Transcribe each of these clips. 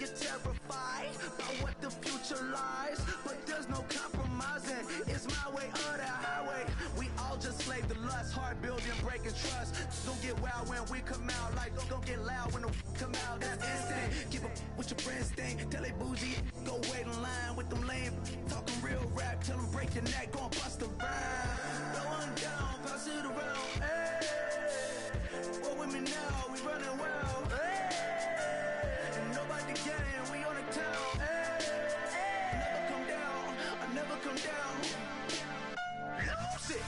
you're terrified by what the future lies, but there's no compromising. It's my way or the highway. We all just slave to lust, heart building, breaking trust. Don't get wild when we come out, like don't get loud when the come out. That's instant. Give up what your friends think. Tell they bougie, go wait in line with them lame. Talking real rap, tell them break your neck, go and bust a rhyme. Blow one down, pass it around. Hey, what with me now? We running well. Hey, and nobody game, we on the town. Hey, never come down, I never come down. Lose it.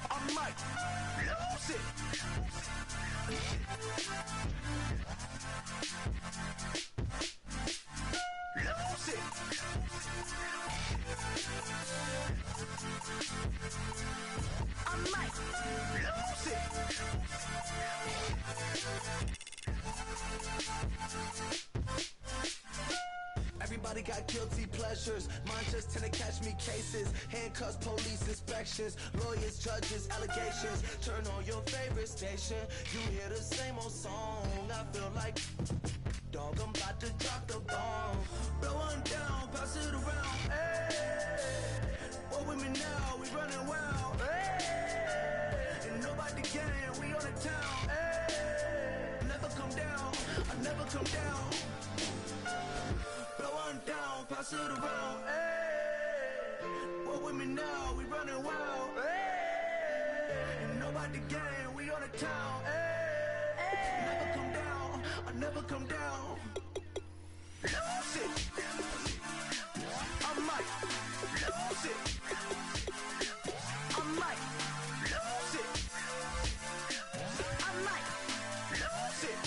I might lose it. Lose it. I might lose it. Everybody got guilty pleasures. Mine just tend to catch me cases. Handcuffs, police inspections, lawyers, judges, allegations. Turn on your favorite station. You hear the same old song. I feel like dog, I'm about to drop the bomb. Blow one down, pass it around. Hey, what with me now? We running wild. Hey, and nobody game. We on the town. Hey, never come down. I never come down. Blow one down, pass it around. Hey, what with me now? We running wild. Hey, and nobody game. We on the town. Hey, never come down. I never come down. Lose it. I might lose it. I might lose it. I might lose it.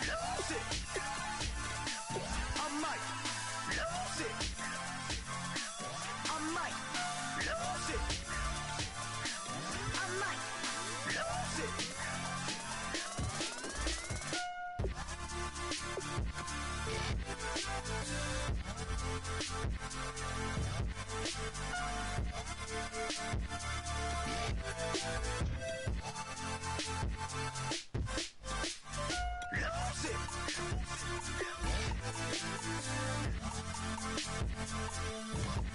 Lose it. I might lose it. I might lose it. I might lose it.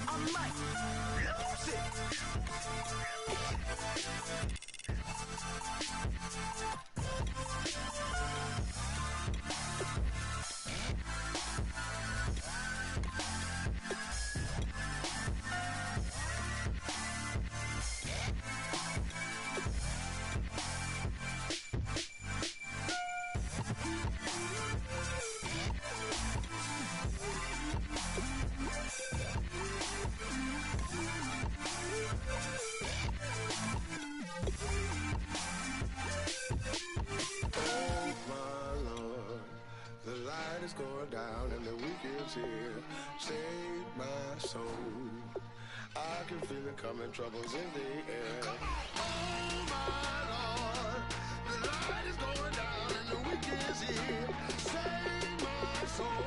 I might lose it. Going down and the weekend's here. Save my soul. I can feel it coming, troubles in the air. Oh my Lord, the light is going down and the weekend's here. Save my soul.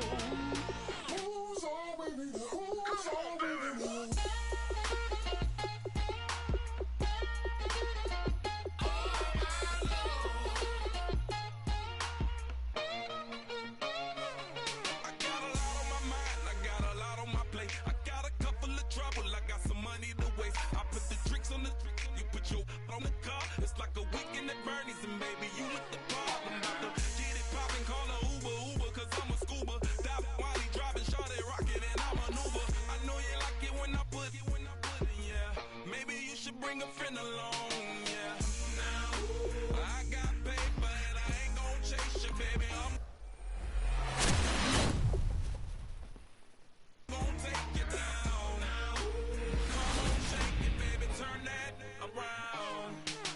Who's all with me? Who's all with me? On the car, it's like a weekend at Bernie's, and baby, you with the problem. About to get it poppin', call a Uber, cause I'm a scuba. Dive while he driving, shot it, rocket, and I'm an Uber. I know you like it when I put it, yeah. Maybe you should bring a friend along, yeah. Now, I got paper, and I ain't gon' chase you, baby. I'm gon' take you down. Come on, shake it, baby, turn that around.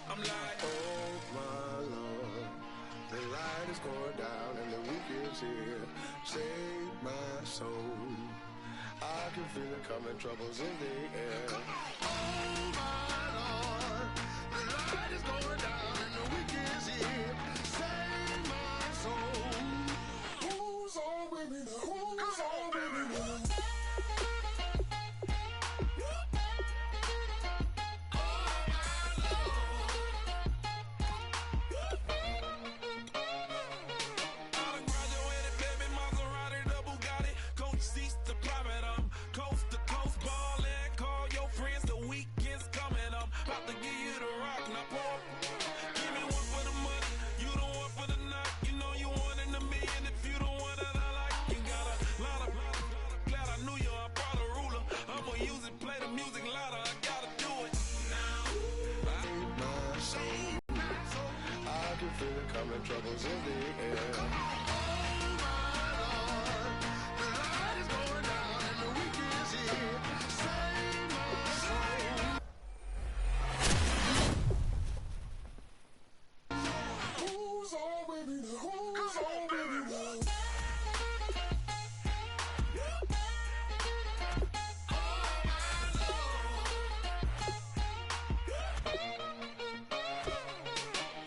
I'm like, oh my Lord, the light is going down and the weekend's here. Save my soul. I can feel it coming, troubles in the air. Oh my Lord, music louder, I gotta do it now. My soul, I can feel it coming, troubles in the air. Oh my Lord, the light is going down and the weekend is here. Save my soul. Who's on, baby? Who's on, baby?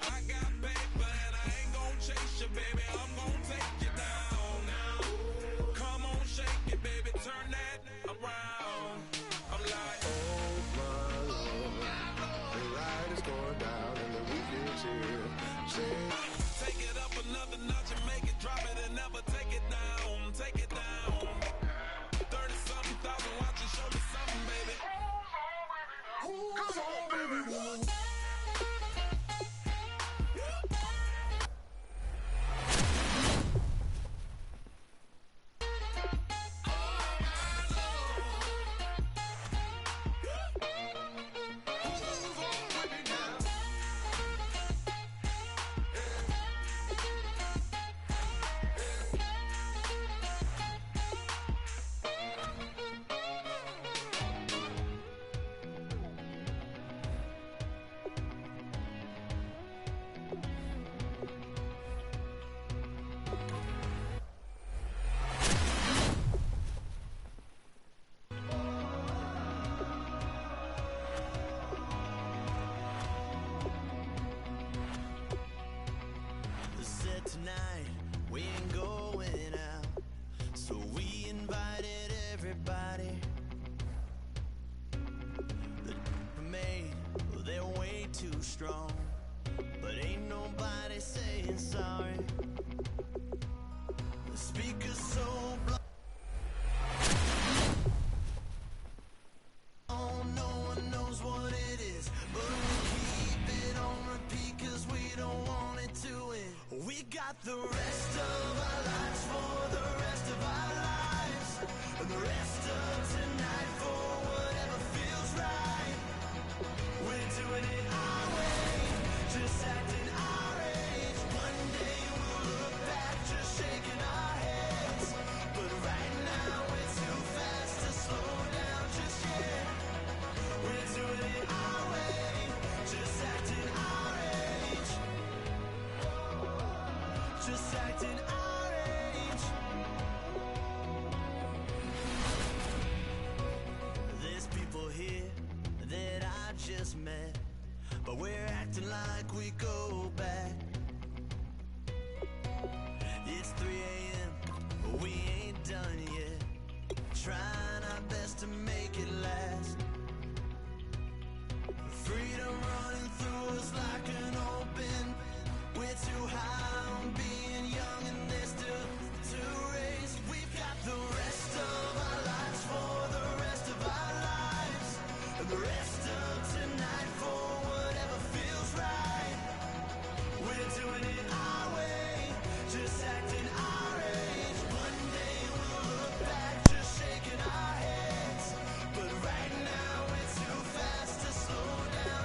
I got paper and I ain't gon' chase you, baby. I'm gon' take you down now. Come on, shake it, baby. Turn that around. I'm like, Oh my Lord, the light is going down and the weekend's here. take it up another notch and make it drop it and never take it down. Take it down. 30-something thousand watching, show me something, baby. Who's on, baby? Said tonight we ain't going out, so we invited everybody. The made, well, they're way too strong, but ain't nobody saying sorry. The speaker's so blown, no one knows what it is, but we keep it on repeat 'cause we don't want it to end. We got the rest of our lives for the rest of our lives, and the rest of tonight for whatever feels right. We're doing it our way, just acting our age. One day we'll look back, just shaking our heads, but right now we're too fast to slow down just yet. We're doing it our way, just acting our age. Just acting our age. There's people here that I just met, but we're acting like we go back. It's 3 a.m., but we ain't done yet. Trying our best to make it last. Freedom running through us like an open. We're too high on being young and there's still to race. We've got the rest of our lives for the rest of our lives, and the rest of tonight for whatever feels right. We're doing it our way, just acting our age. One day we'll look back, just shaking our heads, but right now we're too fast to slow down.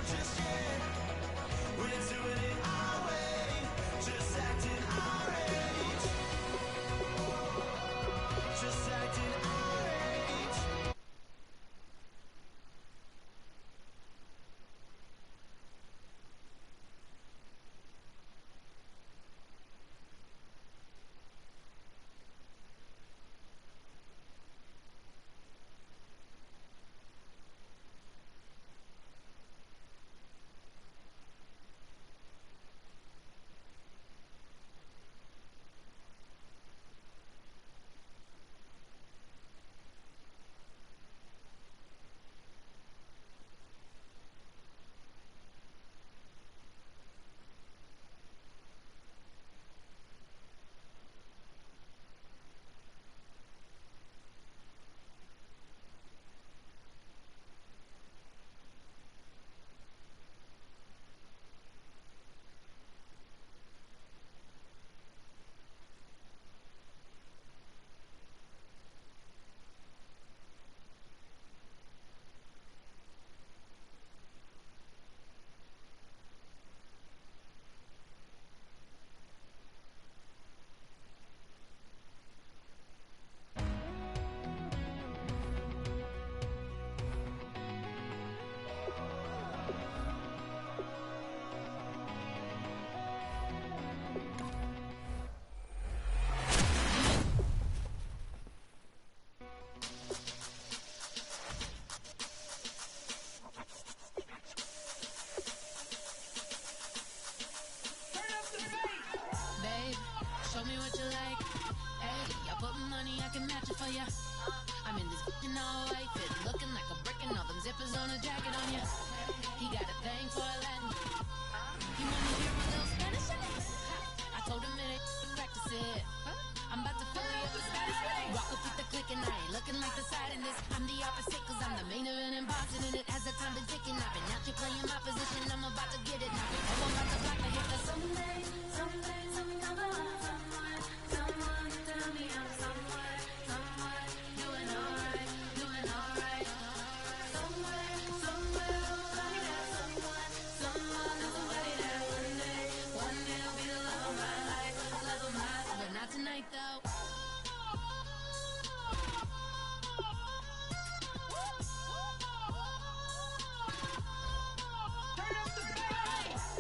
money, I can match it for ya. I'm in this in all white fit, looking like a brick and all them zippers on a jacket on ya. He got a thing for a Latin. You wanna hear my little Spanish shit? I told him it ain't practice it. I'm about to fill you up with status. Rock up with the click and I ain't looking like the side in this. I'm the opposite cause I'm the main event and boxing in it. As the time been ticking, I've been out here playing my position. I'm about to get it now. Oh, I'm about to block the hit. Someday, something come along. Someone tell me I'm somewhere, doing alright, doing alright. Somewhere, somebody that someone is somebody that one day will be the love of my life, but not tonight though.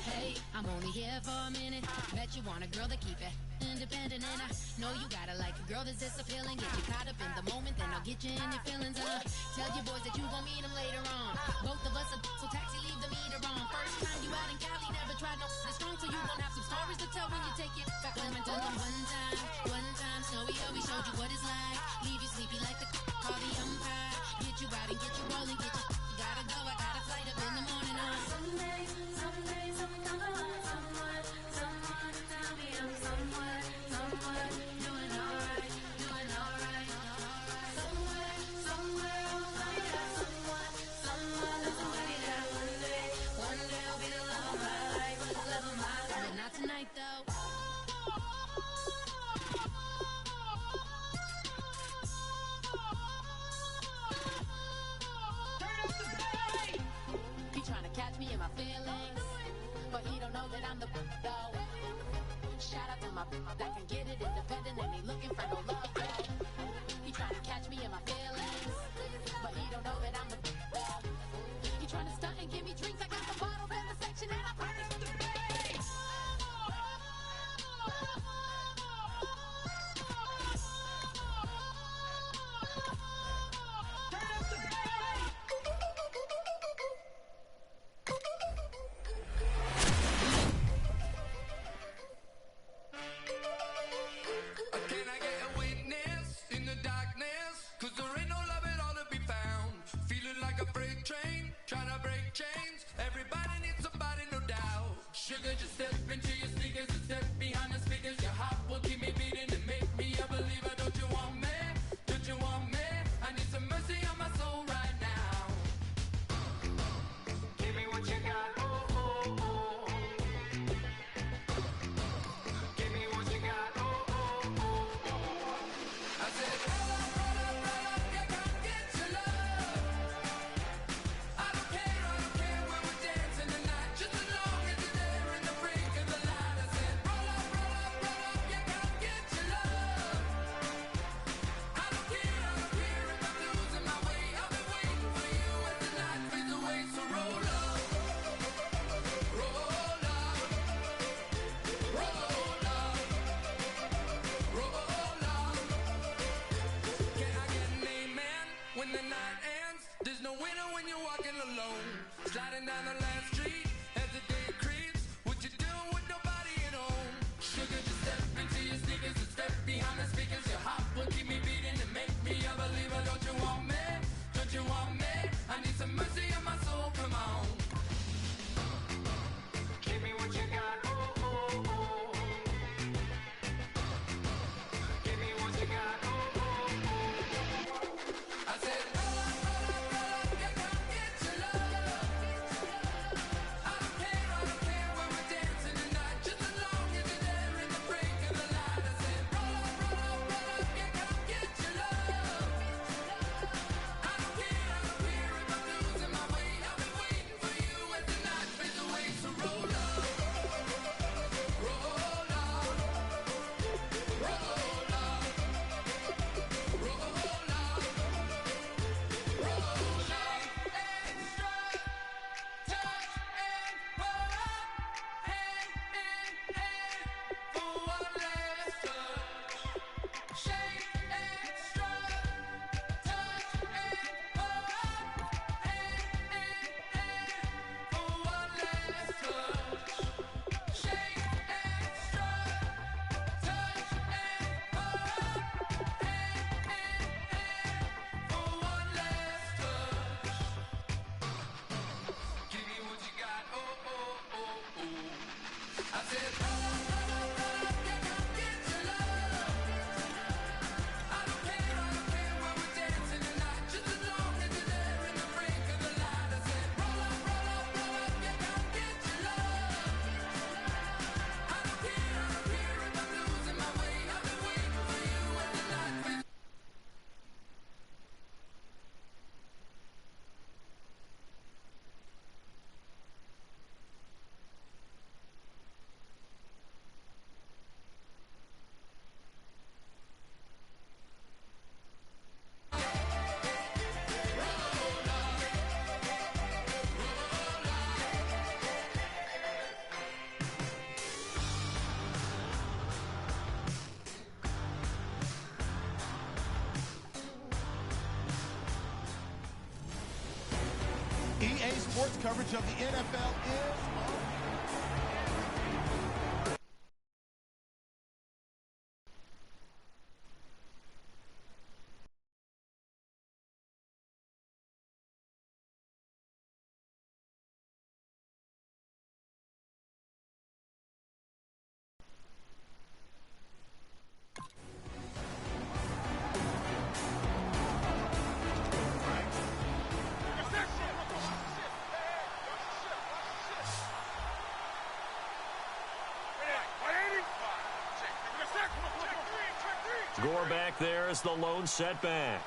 Hey, I'm only here for a minute. Bet you want a girl to keep it independent, and I know you gotta like a girl that's this appealing. Get you caught up in the moment, then I'll get you in your feelings. Tell your boys that you gon' meet them later on. Both of us are so taxi, leave the meter on. First time you out in Cali, never tried no this strong, so you gon' have some stories to tell when you take it back home and tell them one time, Snowy, we showed you what it's like. Leave you sleepy like the call the umpire. Get you out and get you rolling, get you gotta go. I got a flight up in the morning on someday, something come along. Someone tell me I'm somewhere, doing alright, doing alright. Somewhere, somebody that someone is somebody that one day will be the love of my life, but not tonight though. He tryna catch me in my feelings, but he don't know that I'm the though. Shout out to my that can get it independent and he looking for no love though. He tryna catch me in my feelings, but he don't know that I'm the though. He tryna stunt and give me drinks. I got the bottles in the section and I promise to pay. Can I get a witness in the darkness? Cause there ain't no love at all to be found. Feeling like a freight train, trying to break chains. Everybody needs somebody, no doubt. Sugar, just step into your sneakers and step behind the speakers. Your heart will keep me beating and make me a believer. Don't you want me? Don't you want me? I need some mercy on my soul right now. Give me what you got, oh, oh, oh. Give me what you got, oh, oh, oh, oh. I said, roll up, yeah, come get your love. I don't care when we're dancing tonight. Just as long as you're there in the brink of the light. best coverage of the NFL is on. Gore back there as the lone setback.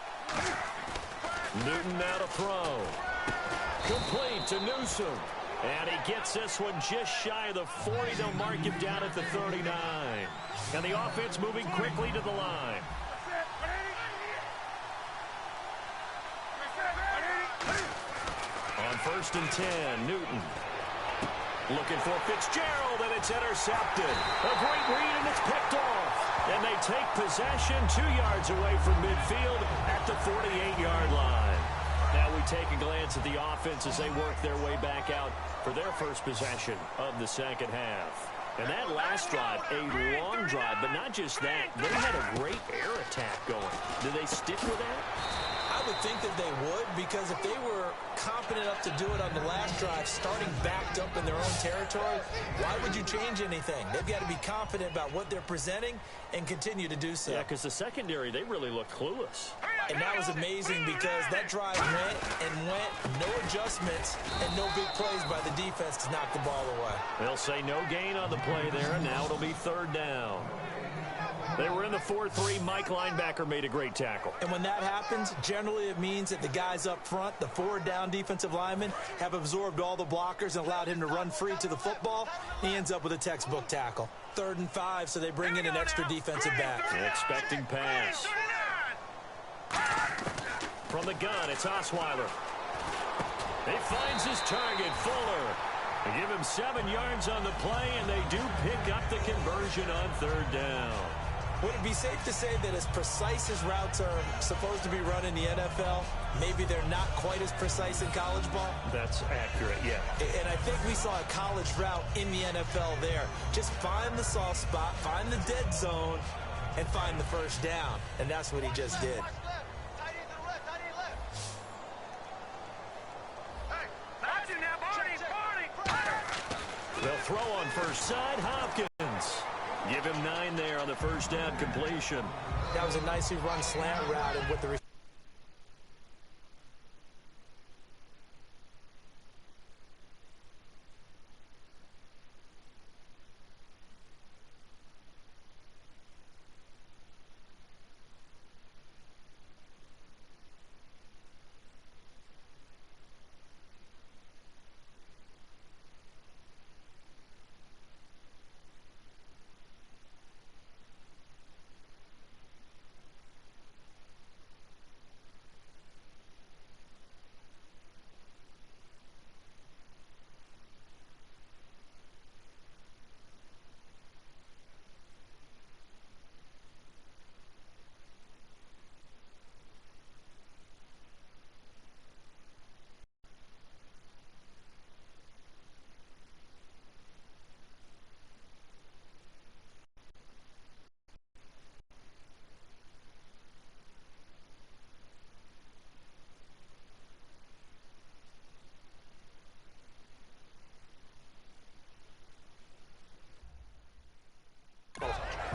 Newton now to throw. Complete to Newsom. And he gets this one just shy of the 40. They'll mark him down at the 39. And the offense moving quickly to the line. On 1st and 10, Newton. Looking for Fitzgerald, and it's intercepted. A great read, and it's picked off. And they take possession 2 yards away from midfield at the 48-yard line. Now we take a glance at the offense as they work their way back out for their first possession of the second half. And that last drive, a long drive, but not just that. They had a great air attack going. Do they stick with that? I would think that they would, because if they were confident enough to do it on the last drive, starting backed up in their own territory, why would you change anything? They've got to be confident about what they're presenting and continue to do so. Yeah, because the secondary, they really looked clueless. And that was amazing because that drive went and went, no adjustments, and no big plays by the defense to knock the ball away. They'll say no gain on the play there, and now it'll be 3rd down. They were in the 4-3. Mike linebacker made a great tackle. And when that happens, generally it means that the guys up front, the forward down defensive linemen, have absorbed all the blockers and allowed him to run free to the football. He ends up with a textbook tackle. 3rd and 5, so they bring in an extra defensive back. Expecting pass. From the gun, it's Osweiler. He finds his target, Fuller. They give him 7 yards on the play, and they do pick up the conversion on 3rd down. Would it be safe to say that as precise as routes are supposed to be run in the NFL, maybe they're not quite as precise in college ball? That's accurate, yeah. And I think we saw a college route in the NFL there. Just find the soft spot, find the dead zone, and find the first down. And that's what he just did. They'll throw on first side, Hopkins. Give him 9 there on the first down completion. That was a nicely run slant route, and with the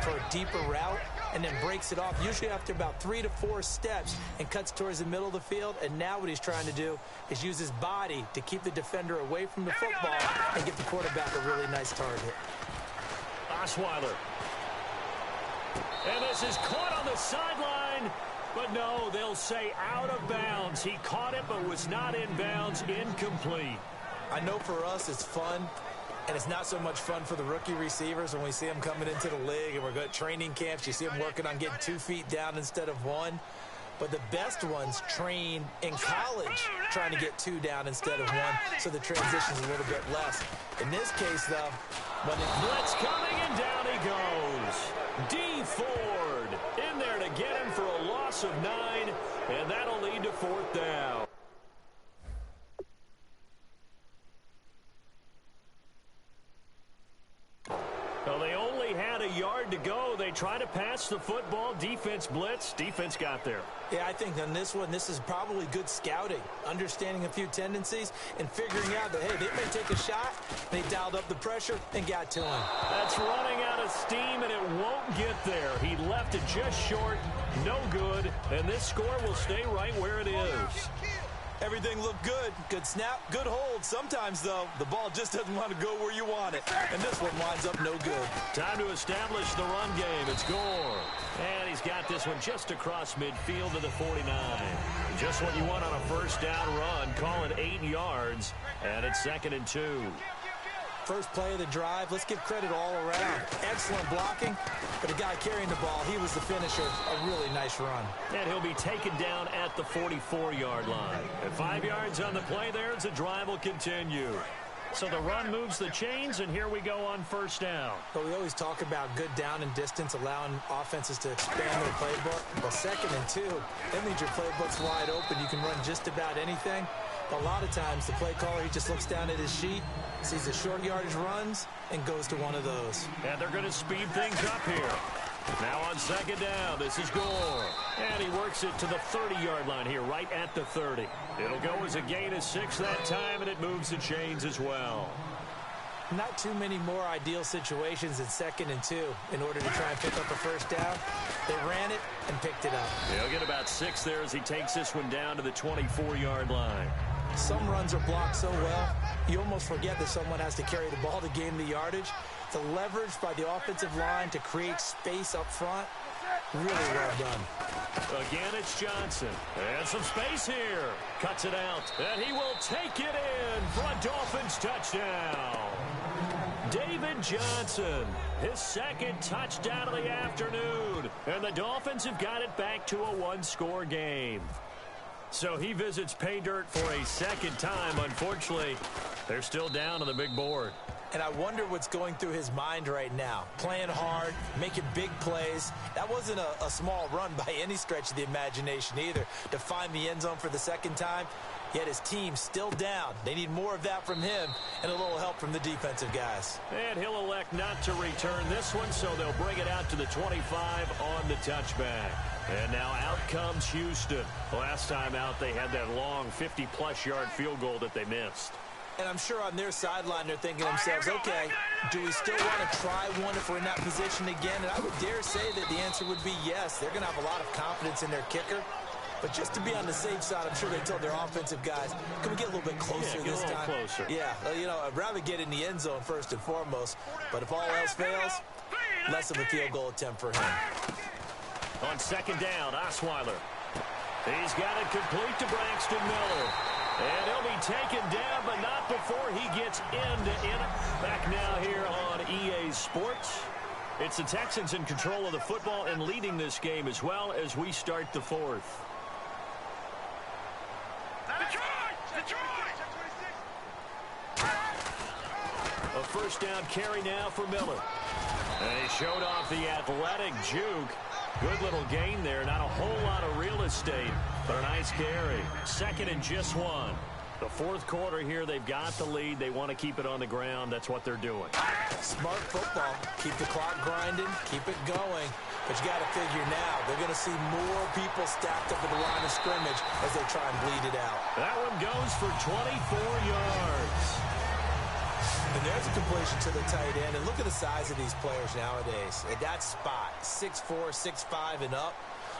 for a deeper route and then breaks it off, usually after about 3 to 4 steps, and cuts towards the middle of the field. And now what he's trying to do is use his body to keep the defender away from the football and get the quarterback a really nice target. Osweiler. And this is caught on the sideline. But no, they'll say out of bounds. He caught it but was not in bounds. Incomplete. I know for us it's fun. And it's not so much fun for the rookie receivers when we see them coming into the league and we're going to training camps. You see them working on getting 2 feet down instead of 1. But the best ones train in college trying to get 2 down instead of 1, so the transition's a little bit less. In this case, though, when the blitz coming and down he goes. D. Ford in there to get him for a loss of 9, and that'll lead to 4th down. Well, they only had a yard to go. They try to pass the football. Defense blitz. Defense got there. Yeah, I think on this one, this is probably good scouting, understanding a few tendencies, and figuring out that, hey, they may take a shot. They dialed up the pressure and got to him. That's running out of steam, and it won't get there. He left it just short. No good. And this score will stay right where it is. Everything looked good. Good snap, good hold. Sometimes, though, the ball just doesn't want to go where you want it. And this one winds up no good. Time to establish the run game. It's Gore. And he's got this one just across midfield to the 49. Just what you want on a first down run. Call it 8 yards. And it's 2nd and 2. First play of the drive, let's give credit all around. Excellent blocking, but the guy carrying the ball, he was the finisher. A really nice run. And he'll be taken down at the 44-yard line. At 5 yards on the play there, the drive will continue. So the run moves the chains, and here we go on first down. But we always talk about good down and distance, allowing offenses to expand their playbook. Well, 2nd and 2, that means your playbook's wide open. You can run just about anything. But a lot of times, the play caller, he just looks down at his sheet, sees the short yardage runs, and goes to one of those. And they're going to speed things up here. Now on 2nd down, this is Gore. And he works it to the 30-yard line here, right at the 30. It'll go as a gain of 6 that time, and it moves the chains as well. Not too many more ideal situations in 2nd and 2 in order to try and pick up a first down. They ran it and picked it up. He'll get about 6 there as he takes this one down to the 24-yard line. Some runs are blocked so well, you almost forget that someone has to carry the ball to gain the yardage. The leverage by the offensive line to create space up front, really well done. Again, it's Johnson. And some space here. Cuts it out. And he will take it in for a Dolphins touchdown. David Johnson, his 2nd touchdown of the afternoon. And the Dolphins have got it back to a 1-score game. So he visits pay dirt for a 2nd time. Unfortunately, they're still down on the big board. And I wonder what's going through his mind right now. Playing hard, making big plays. That wasn't a small run by any stretch of the imagination either. To find the end zone for the 2nd time, yet his team's still down. They need more of that from him and a little help from the defensive guys. And he'll elect not to return this one, so they'll bring it out to the 25 on the touchback. And now out comes Houston. Last time out, they had that long 50-plus yard field goal that they missed. And I'm sure on their sideline, they're thinking to themselves, okay, do we still want to try one if we're in that position again? And I would dare say that the answer would be yes. They're going to have a lot of confidence in their kicker. But just to be on the safe side, I'm sure they told their offensive guys, can we get a little bit closer this time? Closer. Yeah, you know, I'd rather get in the end zone first and foremost. But if all else fails, less of a field goal attempt for him. On 2nd down, Osweiler. He's got it complete to Braxton Miller. And he'll be taken down, but not before he gets into it. Back now here on EA Sports. It's the Texans in control of the football and leading this game as well as we start the 4th. A first down carry now for Miller. And he showed off the athletic juke. Good little gain there. Not a whole lot of real estate, but a nice carry. 2nd and just 1. The 4th quarter here, they've got the lead. They want to keep it on the ground. That's what they're doing. Smart football. Keep the clock grinding. Keep it going. But you got to figure now, they're going to see more people stacked up at the line of scrimmage as they try and bleed it out. That one goes for 24 yards. And there's a completion to the tight end. And look at the size of these players nowadays. At that spot, 6'4", 6'5", and up.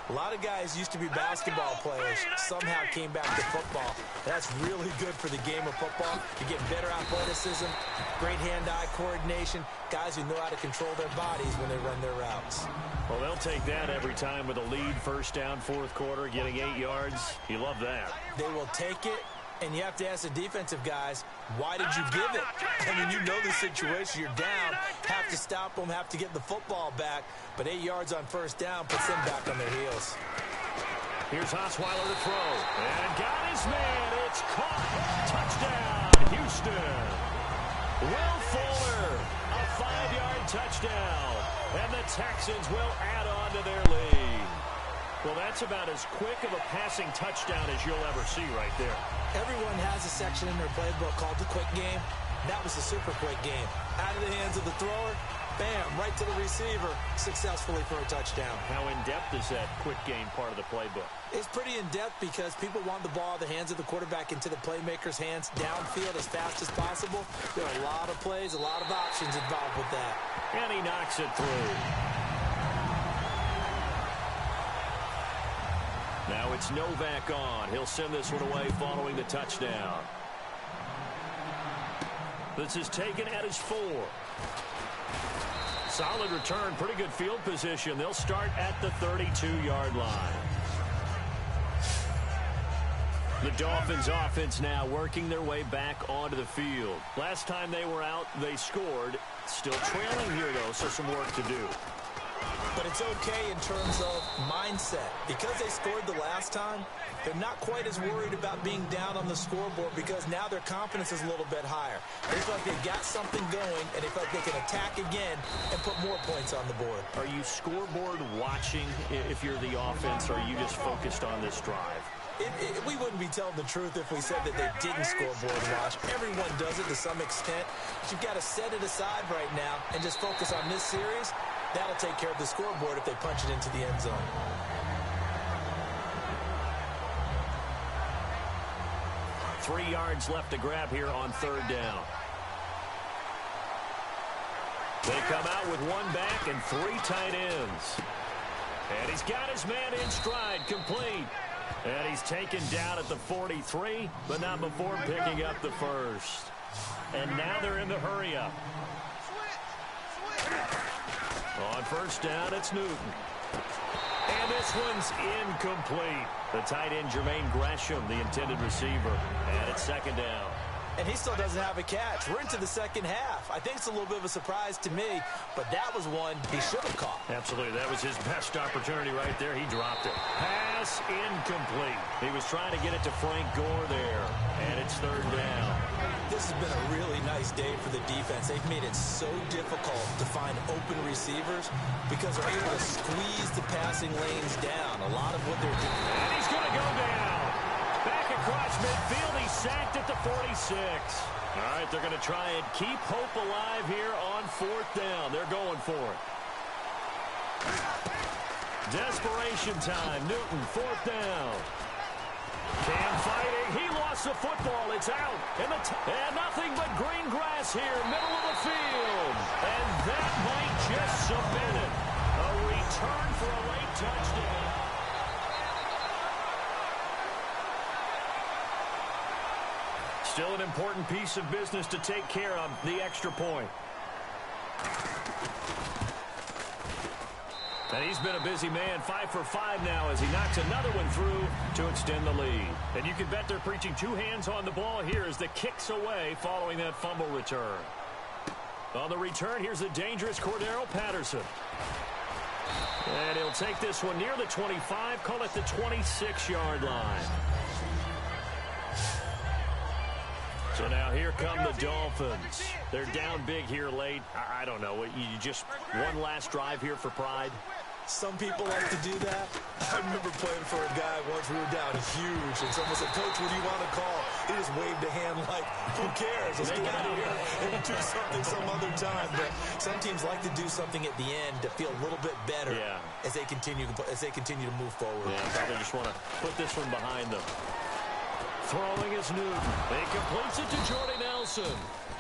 A lot of guys used to be basketball players, somehow came back to football. That's really good for the game of football. You get better athleticism, great hand-eye coordination, guys who know how to control their bodies when they run their routes. Well, they'll take that every time with a lead, first down, 4th quarter, getting 8 yards. You love that. They will take it. And you have to ask the defensive guys, why did you give it? I mean, you know the situation. You're down. Have to stop them, have to get the football back. But 8 yards on first down puts them back on their heels. Here's Osweiler to throw. And got his man. It's caught. Touchdown, Houston. Will Fuller, a 5-yard touchdown. And the Texans will add on to their lead. Well, that's about as quick of a passing touchdown as you'll ever see right there. Everyone has a section in their playbook called the quick game. That was a super quick game. Out of the hands of the thrower, bam, right to the receiver, successfully for a touchdown. How in-depth is that quick game part of the playbook? It's pretty in-depth because people want the ball out of the hands of the quarterback into the playmaker's hands downfield as fast as possible. There are a lot of plays, a lot of options involved with that. And he knocks it through. Now it's Novak on. He'll send this one away following the touchdown. This is taken at his 4. Solid return, pretty good field position. They'll start at the 32-yard line. The Dolphins offense now working their way back onto the field. Last time they were out, they scored. Still trailing here, though, so some work to do. But it's okay in terms of mindset. Because they scored the last time, they're not quite as worried about being down on the scoreboard because now their confidence is a little bit higher. They feel like they've got something going, and they feel like they can attack again and put more points on the board. Are you scoreboard watching if you're the offense, or are you just focused on this drive? We wouldn't be telling the truth if we said that they didn't scoreboard watch. Everyone does it to some extent. But you've got to set it aside right now and just focus on this series. That'll take care of the scoreboard if they punch it into the end zone. Three yards left to grab here on third down. They come out with one back and 3 tight ends. And he's got his man in stride, complete. And he's taken down at the 43, but not before picking up the first. And now they're in the hurry-up. On first down, it's Newton. And this one's incomplete. The tight end, Jermaine Gresham, the intended receiver. And it's second down. And he still doesn't have a catch. We're into the second half. I think it's a little bit of a surprise to me, but that was one he should have caught. Absolutely. That was his best opportunity right there. He dropped it. Pass incomplete. He was trying to get it to Frank Gore there. And it's third down. This has been a really nice day for the defense. They've made it so difficult to find open receivers because they're able to squeeze the passing lanes down. A lot of what they're doing. And he's going to go down. Back across midfield. He's sacked at the 46. All right, they're going to try and keep hope alive here on fourth down. They're going for it. Desperation time. Newton, fourth down. Cam fighting. He lost the football. It's out. And nothing but green grass here, middle of the field. And that might just cement it. A return for a late touchdown. Still an important piece of business to take care of, the extra point. And he's been a busy man, 5 for 5 now as he knocks another one through to extend the lead. And you can bet they're preaching 2 hands on the ball here as the kick's away following that fumble return. On the return, here's the dangerous Cordero Patterson. And he'll take this one near the 25, call it the 26-yard line. So now here come the Dolphins. They're down big here late. I don't know. You just one last drive here for pride? Some people like to do that. I remember playing for a guy once. We were down huge, and someone said, "Coach, what do you want to call?" He just waved a hand like, "Who cares? Let's get out of here and do something some other time." But some teams like to do something at the end to feel a little bit better as they continue to move forward. Yeah, probably just want to put this one behind them. Throwing is Newton. He completes it to Jordy Nelson.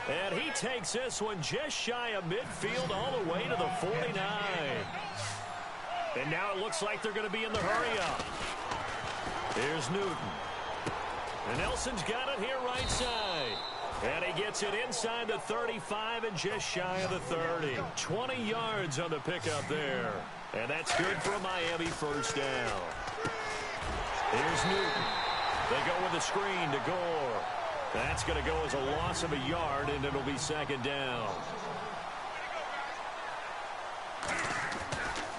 And he takes this one just shy of midfield all the way to the 49. And now it looks like they're going to be in the hurry-up. Here's Newton. And Nelson's got it here right side. And he gets it inside the 35 and just shy of the 30. 20 yards on the pickup there. And that's good for a Miami first down. Here's Newton. They go with a screen to Gore. That's going to go as a loss of a yard, and it'll be second down.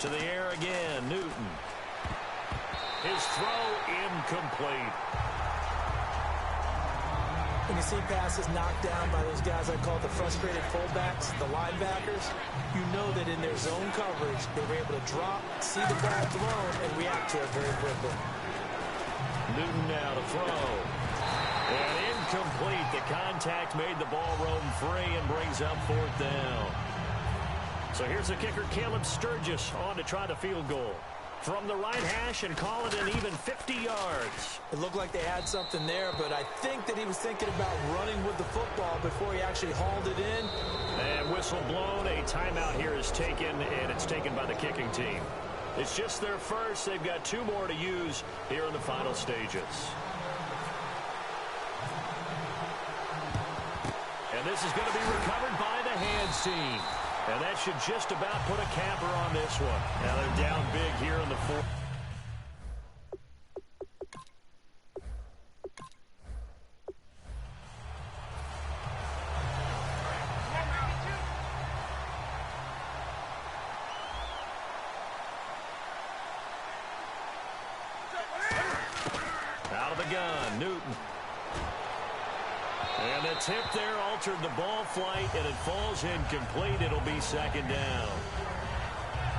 To the air again, Newton. His throw incomplete. When you see passes knocked down by those guys I call the frustrated fullbacks, the linebackers, you know that in their zone coverage, they were able to drop, see the ball thrown, and react to it very quickly. Newton now to throw. And incomplete. The contact made the ball roam free and brings up fourth down. So here's the kicker, Caleb Sturgis, on to try the field goal. From the right hash and call it an even 50 yards. It looked like they had something there, but I think that he was thinking about running with the football before he actually hauled it in. And whistle blown. A timeout here is taken, and it's taken by the kicking team. It's just their first. They've got 2 more to use here in the final stages. And this is going to be recovered by the hands team. And that should just about put a capper on this one. Now they're down big here in the 4th. Out of the gun, Newton. And the tip there altered the ball flight, and it falls incomplete. It'll be 2nd down.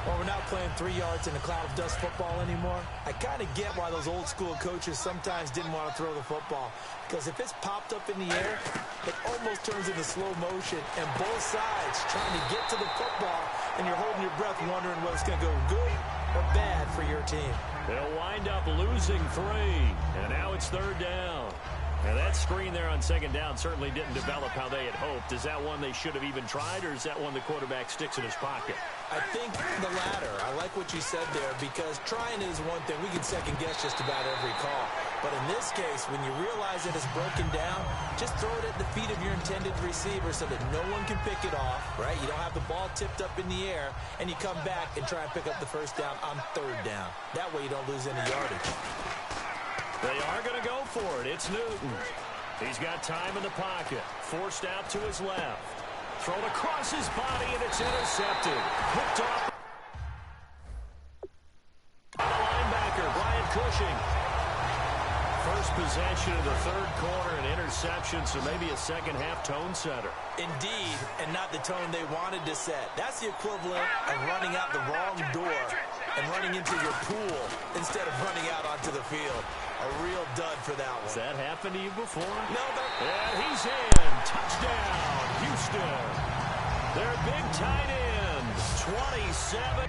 Well, we're not playing 3 yards in a cloud of dust football anymore. I kind of get why those old school coaches sometimes didn't want to throw the football. Because if it's popped up in the air, it almost turns into slow motion. And both sides trying to get to the football, and you're holding your breath wondering whether it's going to go good or bad for your team. They'll wind up losing 3. And now it's 3rd down. And that screen there on 2nd down certainly didn't develop how they had hoped. Is that one they should have even tried, or is that one the quarterback sticks in his pocket? I think the latter. I like what you said there, because trying is one thing. We can second-guess just about every call. But in this case, when you realize that it's broken down, just throw it at the feet of your intended receiver so that no one can pick it off, right? You don't have the ball tipped up in the air, and you come back and try and pick up the 1st down on 3rd down. That way you don't lose any yardage. They are going to go for it. It's Newton. He's got time in the pocket. Forced out to his left. Thrown across his body, and it's intercepted. Picked off by the linebacker, Brian Cushing. First possession of the 3rd quarter, an interception, so maybe a second-half tone setter. Indeed, and not the tone they wanted to set. That's the equivalent of running out the wrong door and running into your pool instead of running out onto the field. A real dud for that one. Has that happened to you before? No, but... And he's in. Touchdown, Houston. Their big tight end, 27.